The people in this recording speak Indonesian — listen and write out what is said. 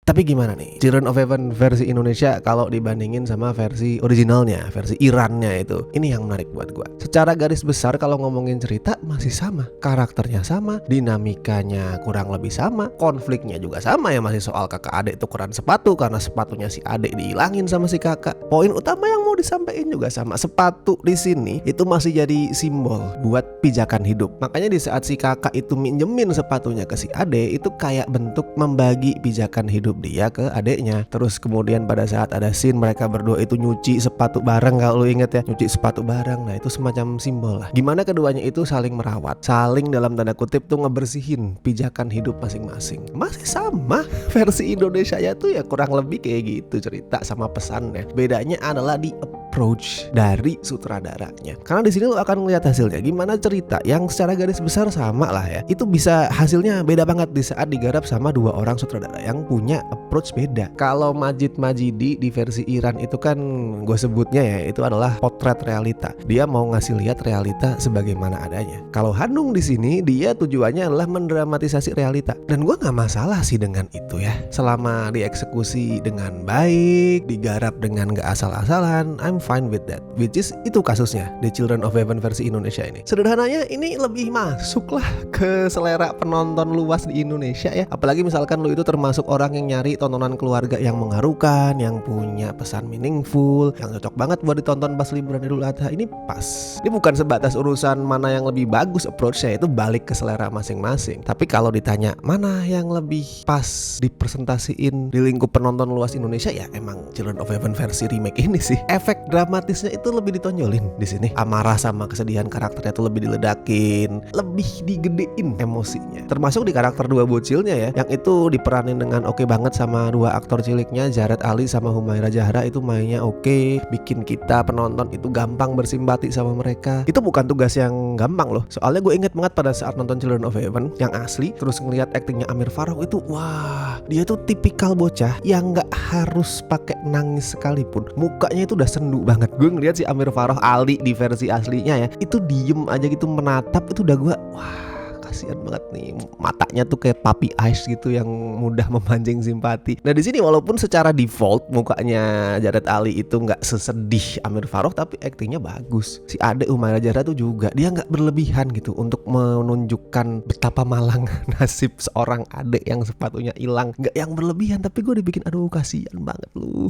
Tapi gimana nih, Children of Heaven versi Indonesia kalau dibandingin sama versi originalnya, versi Irannya itu. Ini yang menarik buat gua. Secara garis besar kalau ngomongin cerita masih sama, karakternya sama, dinamikanya kurang lebih sama, konfliknya juga sama ya, masih soal kakak adik tukeran sepatu karena sepatunya si adik dihilangin sama si kakak. Poin utama yang mau disampaikan juga sama, sepatu di sini itu masih jadi simbol buat pijakan hidup. Makanya di saat si kakak itu minjemin sepatunya ke si adik, itu kayak bentuk membagi pijakan hidup dia ke adeknya. Terus kemudian pada saat ada scene mereka berdua itu nyuci sepatu bareng, kalau lu inget ya, nyuci sepatu bareng. Nah itu semacam simbol lah gimana keduanya itu saling merawat, saling dalam tanda kutip tuh ngebersihin pijakan hidup masing-masing. Masih sama versi Indonesia ya tuh ya kurang lebih kayak gitu cerita sama pesannya. Bedanya adalah di approach dari sutradaranya. Karena di sini lo akan melihat hasilnya gimana cerita yang secara garis besar sama lah ya, itu bisa hasilnya beda banget di saat digarap sama dua orang sutradara yang punya approach beda. Kalau Majid Majidi di versi Iran itu kan gue sebutnya ya itu adalah potret realita. Dia mau ngasih lihat realita sebagaimana adanya. Kalau Hanung di sini dia tujuannya adalah mendramatisasi realita. Dan gue nggak masalah sih dengan itu ya. Selama dieksekusi dengan baik, digarap dengan gak asal-asalan, I'm fine with that. Which is itu kasusnya di Children of Heaven versi Indonesia ini. Sederhananya ini lebih masuk lah ke selera penonton luas di Indonesia ya. Apalagi misalkan lu itu termasuk orang yang nyari tontonan keluarga yang mengharukan, yang punya pesan meaningful, yang cocok banget buat ditonton pas liburan Idul Adha. Ini pas. Ini bukan sebatas urusan mana yang lebih bagus approach-nya, itu balik ke selera masing-masing. Tapi kalau ditanya mana yang lebih pas dipresentasiin di lingkup penonton luas Indonesia, ya emang Children of Heaven versi remake ini sih. Efek dramatisnya itu lebih ditonjolin di sini. Amarah sama kesedihan karakternya itu lebih diledakin, lebih digedein emosinya. Termasuk di karakter dua bocilnya ya, yang itu diperanin dengan oke banget sama dua aktor ciliknya, Jared Ali sama Humaira Zahra. Itu mainnya oke, bikin kita penonton itu gampang bersimpati sama mereka. Itu bukan tugas yang gampang loh. Soalnya gue inget banget pada saat nonton Children of Heaven yang asli, terus ngeliat aktingnya Amir Farrokh itu, wah, dia tuh tipikal bocah yang nggak harus pakai nangis sekalipun. Mukanya itu udah sendu banget. Gue ngeliat si Amir Farrokh Ali di versi aslinya ya, itu diem aja gitu menatap, itu udah gue, wah, kasihan banget nih, matanya tuh kayak puppy eyes gitu yang mudah memancing simpati. Nah di sini walaupun secara default mukanya Jared Ali itu nggak sesedih Amir Farrokh, tapi aktingnya bagus. Si adek Humaira Zahra tuh juga dia nggak berlebihan gitu untuk menunjukkan betapa malang nasib seorang adek yang sepatunya hilang. Nggak yang berlebihan, tapi gue dibikin aduh kasihan banget lu.